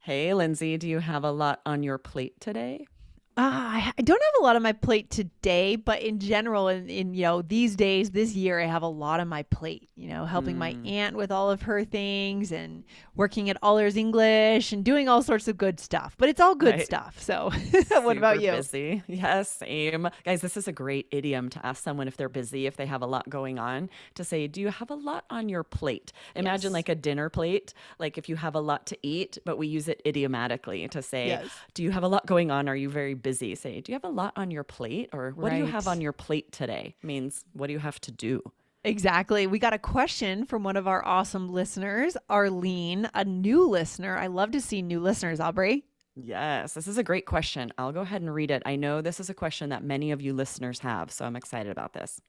Hey, Lindsay, do you have a lot on your plate today? I don't have a lot on my plate today, but in general, in these days, this year, I have a lot on my plate. Helping my Mm, aunt with all of her things and working at Allers English and doing all sorts of good stuff. But it's all good right. stuff. So, what about Super you? busy. Yes, same. Guys, this is a great idiom to ask someone if they're busy, if they have a lot going on, to say, do you have a lot on your plate? Imagine Yes. like a dinner plate, like if you have a lot to eat, but we use it idiomatically to say, Yes. do you have a lot going on? Are you very busy? Say, do you have a lot on your plate? Or what do you have on Right. your plate today? Means, what do you have to do? Exactly. We got a question from one of our awesome listeners, Arlene, a new listener. I love to see new listeners, Aubrey. Yes, this is a great question. I'll go ahead and read it. I know this is a question that many of you listeners have, so I'm excited about this.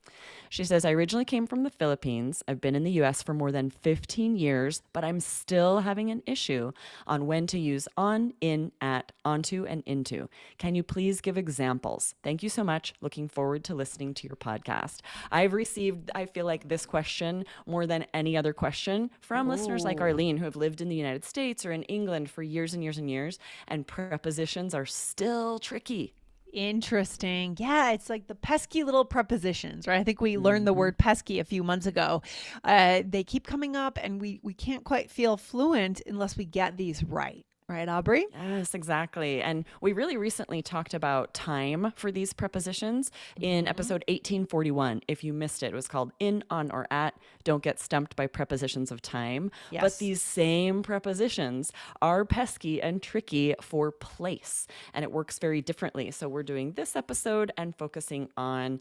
She says, I originally came from the Philippines. I've been in the US for more than 15 years, but I'm still having an issue on when to use on, in, at, onto, and into. Can you please give examples? Thank you so much. Looking forward to listening to your podcast. I've received, I feel like, this question more than any other question from listeners like Oh. Arlene who have lived in the United States or in England for years and years and years, and prepositions are still tricky. Interesting. Yeah, it's like the pesky little prepositions, right? I think we learned the Hmm. word pesky a few months ago. They keep coming up, and we can't quite feel fluent unless we get these right. Right, Aubrey? Yes, exactly. And we really recently talked about time for these prepositions in Hmm. episode 1841. If you missed it, it was called in, on, or at. Don't get stumped by prepositions of time. But Yes. these same prepositions are pesky and tricky for place, and it works very differently. So we're doing this episode and focusing on,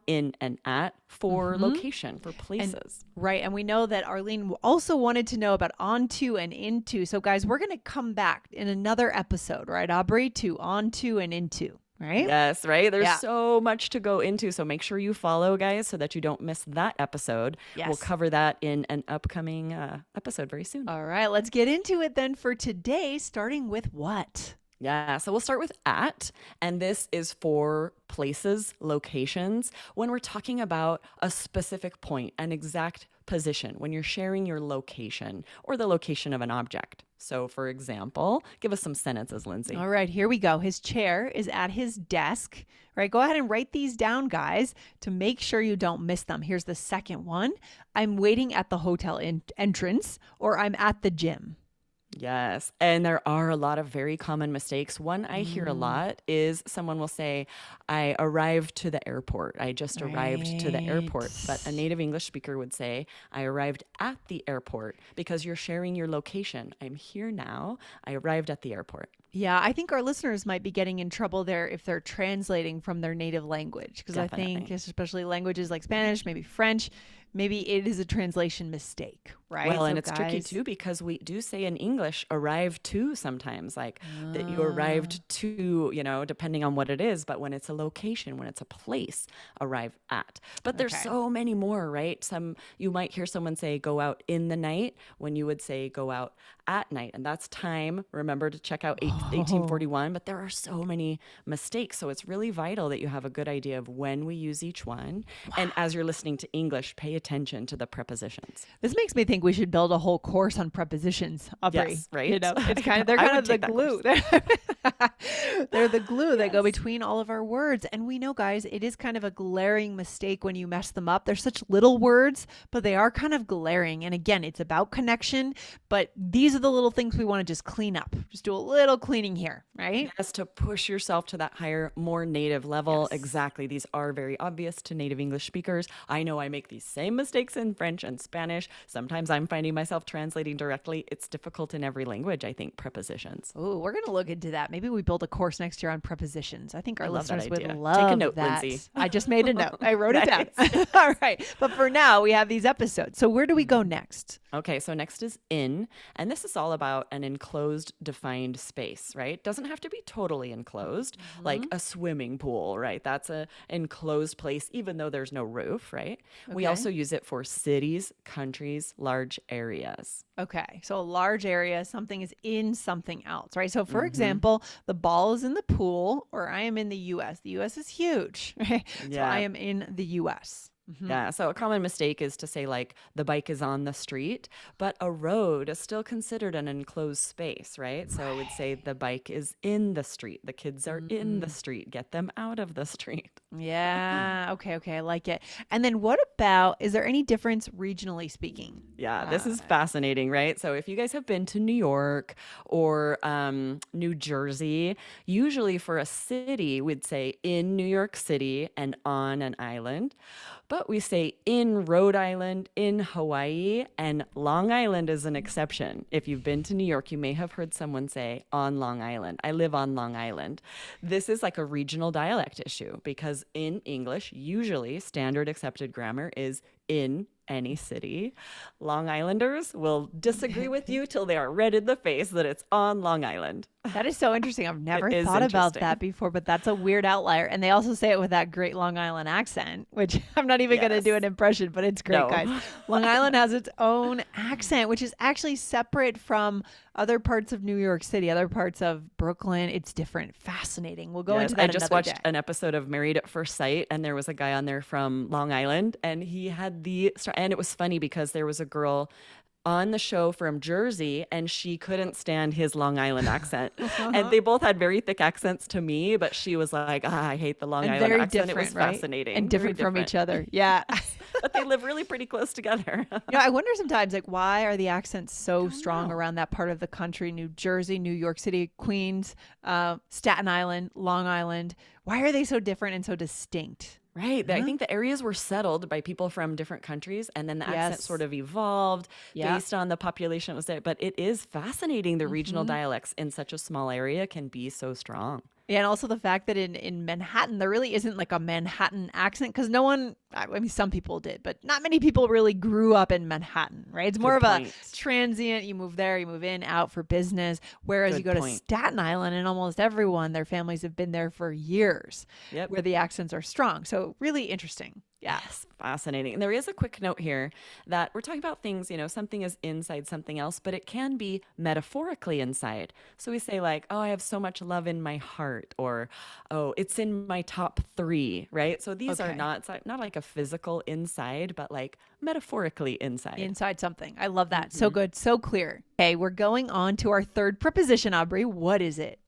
in, and at for Hmm. location, for And places. right. And we know that Arlene also wanted to know about onto and into. So, guys, we're going to come back in another episode, right, Aubrey, to onto and into, right? Yes, right? There's Yeah. so much to go into. So make sure you follow, guys, so that you don't miss that episode. We'll Yes. cover that in an upcoming episode very soon. All right. Let's get into it then for today, starting with what? Yeah, so we'll start with at, and this is for places, locations, when we're talking about a specific point, an exact position, when you're sharing your location or the location of an object. So, for example, give us some sentences, Lindsay. All right, here we go. His chair is at his desk. All right, go ahead and write these down, guys, to make sure you don't miss them. Here's the second one. I'm waiting at the hotel entrance, or I'm at the gym. Yes. And there are a lot of very common mistakes. One I hear a Mm, lot is someone will say, I arrived to the airport. I just arrived to the right. airport. But a native English speaker would say, I arrived at the airport because you're sharing your location. I'm here now. I arrived at the airport. Yeah, I think our listeners might be getting in trouble there if they're translating from their native language. Because I think, Definitely. especially languages like Spanish, maybe French, maybe it is a translation mistake, right? Well, So, and it's tricky guys, too because we do say in English arrive to sometimes, like that you uh, arrived to, depending on what it is. But when it's a location, when it's a place, arrive at. But there's okay. so many more, right? You might hear someone say go out in the night when you would say go out at night. And that's time. Remember to check out Oh, 1841. But there are so many mistakes. So it's really vital that you have a good idea of when we use each one. And wow. as you're listening to English, pay attention to the prepositions. This makes me think we should build a whole course on prepositions, Aubrey. Yes, right? It's kind of they're I kind would of the take that course. glue. They're the glue that go Yes. between all of our words. And we know, guys, it is kind of a glaring mistake when you mess them up. They're such little words, but they are kind of glaring. And again, it's about connection, but these are the little things we want to just clean up. Just do a little cleaning here, right? Yes, to push yourself to that higher, more native level. Yes. Exactly. These are very obvious to native English speakers. I know I make these same mistakes in French and Spanish. Sometimes I'm finding myself translating directly. It's difficult in every language, I think, prepositions. Oh, we're going to look into that. Maybe we build a course next year on prepositions. I think I our love that listeners would idea. Take a love note, that. Lindsay. I just made a note. I wrote it down. Nice. All right. But for now, we have these episodes. So where do we go next? Okay, so next is in, and this is all about an enclosed, defined space, right? Doesn't have to be totally enclosed, like Hmm. a swimming pool, right? That's a enclosed place, even though there's no roof, right? We Okay. also use it for cities, countries, large areas. Okay. So a large area, something is in something else, right? So for Hmm. example, the ball is in the pool or I am in the US. The US is huge, right? So I Yeah. am in the US. Yeah, so a common mistake is to say like the bike is on the street, but a road is still considered an enclosed space, right? So I would say the bike is in the street. The kids are in the street. Get them out of the street. Yeah. Okay. Okay. I like it. And then what about, is there any difference regionally speaking? Yeah, this is fascinating, right? So if you guys have been to New York or New Jersey, usually for a city, we'd say in New York City and on an island. But we say in Rhode Island, in Hawaii, and Long Island is an exception. If you've been to New York, you may have heard someone say on Long Island. I live on Long Island. This is like a regional dialect issue because in English, usually standard accepted grammar is in any city. Long Islanders will disagree with you till they are red in the face that it's on Long Island. That is so interesting. I've never It is thought about interesting. that before, but that's a weird outlier. And they also say it with that great Long Island accent, which I'm not even going to do Yes. an impression, but it's great, No. guys. Long Island has its own accent, which is actually separate from other parts of New York City, other parts of Brooklyn. It's different. Fascinating. We'll go Yes, into that I just another watched day. an episode of Married at First Sight, and there was a guy on there from Long Island, and he had and it was funny because there was a girl on the show from Jersey, and she couldn't stand his Long Island accent. And they both had very thick accents to me, but she was like, I hate the Long And Island very accent. different, It was right? fascinating. And Very different from each other. Yeah. But they live really pretty close together. I wonder sometimes, like, why are the accents so strong around that part of the country? New Jersey, New York City, Queens, Staten Island, Long Island. Why are they so different and so distinct? Right. I think the areas were settled by people from different countries, and then the accent Yes. sort of evolved Yeah. based on the population that was there. But it is fascinating the regional dialects in such a small area can be so strong. Yeah, and also the fact that in Manhattan, there really isn't like a Manhattan accent because no one, I mean, some people did, but not many people really grew up in Manhattan, right? It's more Good of point. a transient, you move there, you move in, out for business. Whereas you Good go to point. Staten Island and almost everyone, their families have been there for years Yep. where the accents are strong. So really interesting. Yeah. Yes, fascinating. And there is a quick note here that we're talking about things, something is inside something else, but it can be metaphorically inside. So we say like, oh, I have so much love in my heart, or oh, it's in my top 3, right? So these are Okay. not like a physical inside, but like metaphorically inside. Inside something. I love that. So good. So clear. Okay, we're going on to our third preposition, Aubrey. What is it?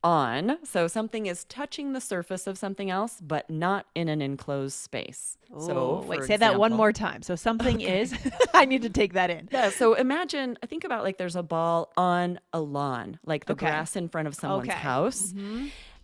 On. So something is touching the surface of something else, but not in an enclosed space. So Wait, for say that one example- more time. So something is, I need to take that in. Yeah, so think about like there's a ball on a lawn, like the Okay. grass in front of someone's Okay. house.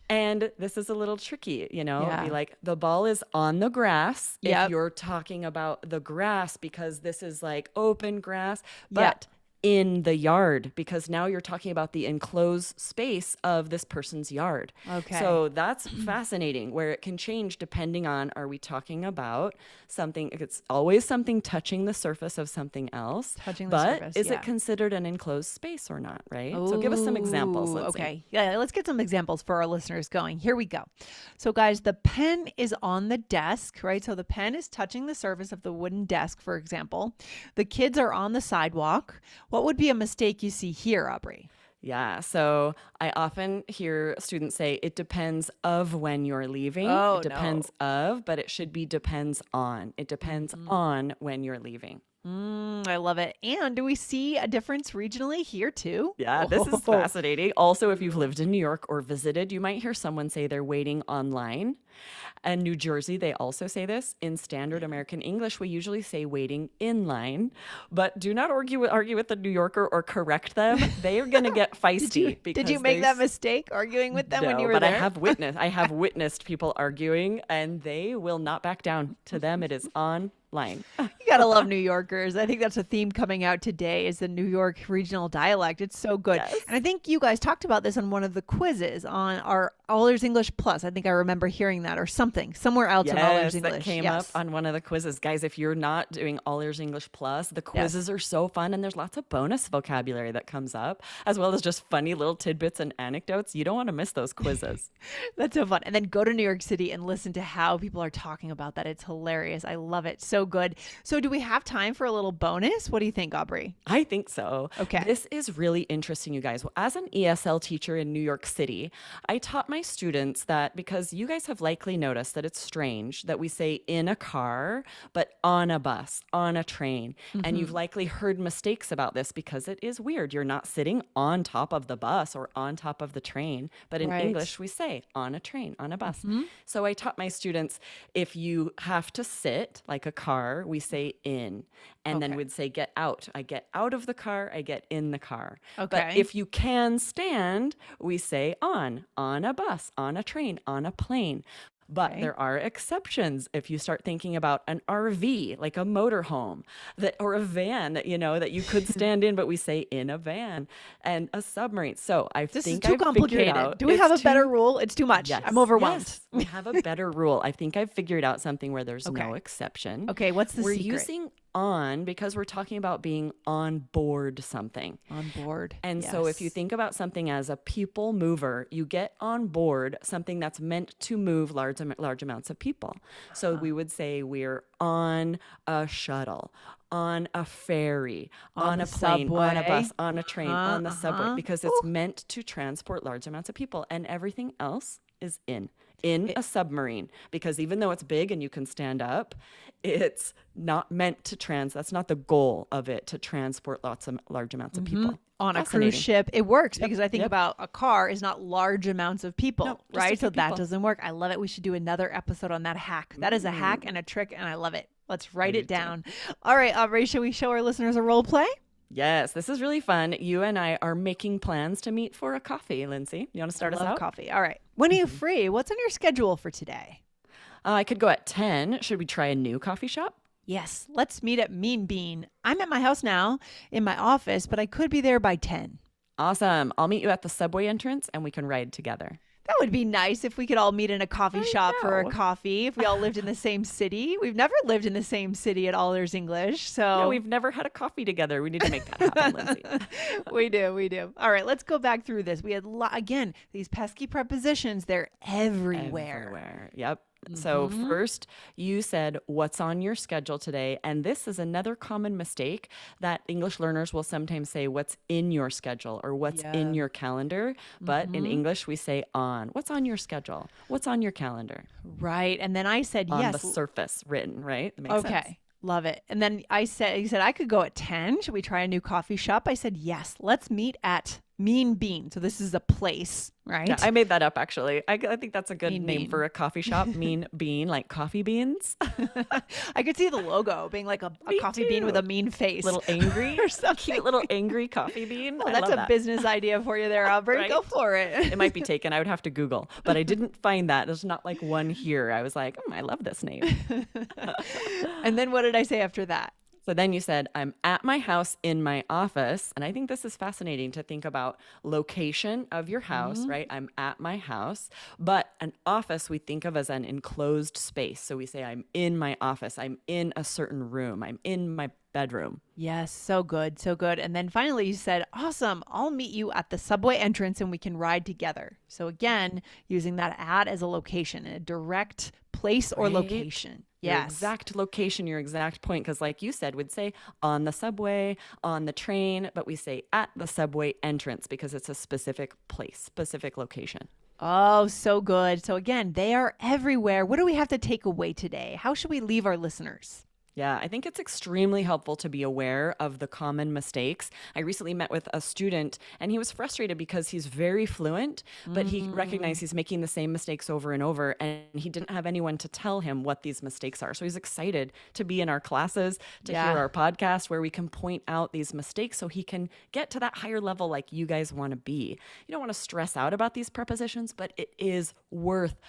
And this is a little tricky, Yeah. Be like the ball is on the grass Yep. if you're talking about the grass because this is like open grass, Yeah. but in the yard because now you're talking about the enclosed space of this person's yard. Okay. So that's fascinating where it can change depending on, are we talking about something, it's always something touching the surface of something else. Touching the but surface, is yeah. it considered an enclosed space or not, right? So give us some examples. Ooh, Let's see. okay. Yeah, let's get some examples for our listeners going. Here we go. So, guys, the pen is on the desk, right? So the pen is touching the surface of the wooden desk, for example. The kids are on the sidewalk. What would be a mistake you see here, Aubrey? Yeah. So I often hear students say it depends of when you're leaving. Oh, it depends of, but it should be depends on. It depends on when you're leaving. I love it. And do we see a difference regionally here too? Yeah, this is fascinating. Also, if you've lived in New York or visited, you might hear someone say they're waiting online. And New Jersey, they also say this. In standard American English, we usually say waiting in line. But do not argue with the New Yorker or correct them. They are going to get feisty. Did you make that mistake arguing with them when you were but there? I have witnessed people arguing, and they will not back down. To them, it is online. You gotta love New Yorkers. I think that's a theme coming out today is the New York regional dialect. It's so good. Yes. And I think you guys talked about this on one of the quizzes on our All Ears English Plus. I think I remember hearing that or something somewhere else on All Ears English. That came up on one of the quizzes. Guys, if you're not doing All Ears English Plus, the quizzes are so fun, and there's lots of bonus vocabulary that comes up, as well as just funny little tidbits and anecdotes. You don't want to miss those quizzes. That's so fun. And then go to New York City and listen to how people are talking about that. It's hilarious. I love it. So so good. So do we have time for a little bonus? What do you think, Aubrey? I think so. Okay. This is really interesting, you guys. Well, as an ESL teacher in New York City, I taught my students that because you guys have likely noticed that it's strange that we say in a car, but on a bus, on a train. And you've likely heard mistakes about this because it is weird. You're not sitting on top of the bus or on top of the train, but in Right. English, we say on a train, on a bus. So I taught my students if you have to sit like a car, we say in, and then Okay. we'd say get out. I get out of the car, I get in the car. But Okay. if you can stand, we say on a bus, on a train, on a plane. But Okay. there are exceptions. If you start thinking about an RV, like a motorhome, that or a van that that you could stand in, but we say in a van, and a submarine. So I This is think too I've figured complicated. out Do we have a it's better too- rule? It's too much. Yes, I'm overwhelmed. yes, we have a better rule. I think I've figured out something where there's no Okay. exception. Okay, what's the We're secret? using on because we're talking about being on board something. On board. And so if you Yes. think about something as a people mover, you get on board something that's meant to move large amounts of people. So we would say we're on a shuttle, on a ferry, on a the plane, on a subway. bus, on a train, on the subway, Uh-huh. because it's meant to transport large amounts of people. And everything else is in a submarine, because even though it's big and you can stand up, it's not meant to that's not the goal of it, to transport large amounts of people. On a Fascinating. cruise ship, it works because I think yep. about a car is not large amounts of people, No, just a right? few So that people. doesn't work. I love it. We should do another episode on that hack. That is a hack and a trick, and I love it. Let's write do it down. All right, Aubrey, should we show our listeners a role play? Yes, this is really fun. You and I are making plans to meet for a coffee, Lindsay. You want to start us Love out? coffee. All right. When are you free? What's on your schedule for today? I could go at 10. Should we try a new coffee shop? Yes, let's meet at Mean Bean. I'm at my house now in my office, but I could be there by 10. Awesome. I'll meet you at the subway entrance and we can ride together. That would be nice if we could all meet in a coffee I shop for a know. coffee, if we all lived in the same city. We've never lived in the same city at All There's English, so No, we've never had a coffee together. We need to make that happen, Lindsay. we do. All right, let's go back through this. We had again these pesky prepositions. They're everywhere. Everywhere. Yep. So first, you said, what's on your schedule today? And this is another common mistake that English learners will sometimes say, what's in your schedule or what's in your calendar. But in English, we say on. What's on your schedule? What's on your calendar? Right, and then I said On yes. the surface written, right? That makes sense. Okay. Love it. And then you said I could go at 10. Should we try a new coffee shop? I said, yes, let's meet at Mean Bean. So this is a place, right? Yeah, I made that up actually. I think that's a good Mean name Bean. for a coffee shop. Mean bean, like coffee beans. I could see the logo being like a Me coffee bean with too. a mean face. Little angry Or something. Cute little angry coffee bean. Oh, I that's love a that. business idea for you there, Aubrey. Right? Go for it. It might be taken. I would have to Google, but I didn't find that. There's not like one here. I was like, I love this name. And then what did I say after that? So then you said, I'm at my house in my office. And I think this is fascinating to think about location of your house, right? I'm at my house. But an office we think of as an enclosed space. So we say, I'm in my office. I'm in a certain room. I'm in my bedroom. Yes, so good, so good. And then finally you said, awesome, I'll meet you at the subway entrance and we can ride together. So again, using that at as a location, a direct place or Right? location. Your Yes. exact location, your exact point. Because like you said, we'd say on the subway, on the train, but we say at the subway entrance because it's a specific place, specific location. Oh, so good. So again, they are everywhere. What do we have to take away today? How should we leave our listeners? Yeah, I think it's extremely helpful to be aware of the common mistakes. I recently met with a student and he was frustrated because he's very fluent, but he recognized he's making the same mistakes over and over and he didn't have anyone to tell him what these mistakes are. So he's excited to be in our classes, to Yeah. hear our podcast where we can point out these mistakes so he can get to that higher level like you guys want to be. You don't want to stress out about these prepositions, but it is worth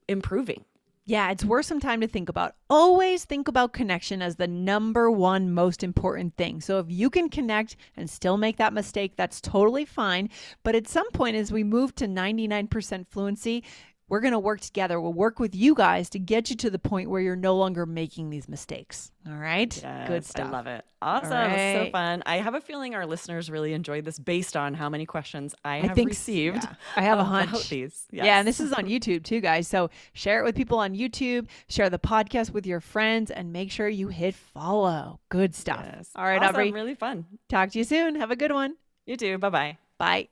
improving. Yeah, it's worth some time to think about. Always think about connection as the number one most important thing. So if you can connect and still make that mistake, that's totally fine. But at some point, as we move to 99% fluency, we're going to work together. We'll work with you guys to get you to the point where you're no longer making these mistakes. All right. Yes, Good stuff. I love it. Awesome. All This is so right. fun. I have a feeling our listeners really enjoyed this based on how many questions I have think received. yeah, I have a about hunch. these. Yeah, and Yes. this is on YouTube too, guys. So share it with people on YouTube, share the podcast with your friends, and make sure you hit follow. Good stuff. Yes. All right, Awesome. Aubrey. Really fun. Talk to you soon. Have a good one. You too. Bye-bye. Bye.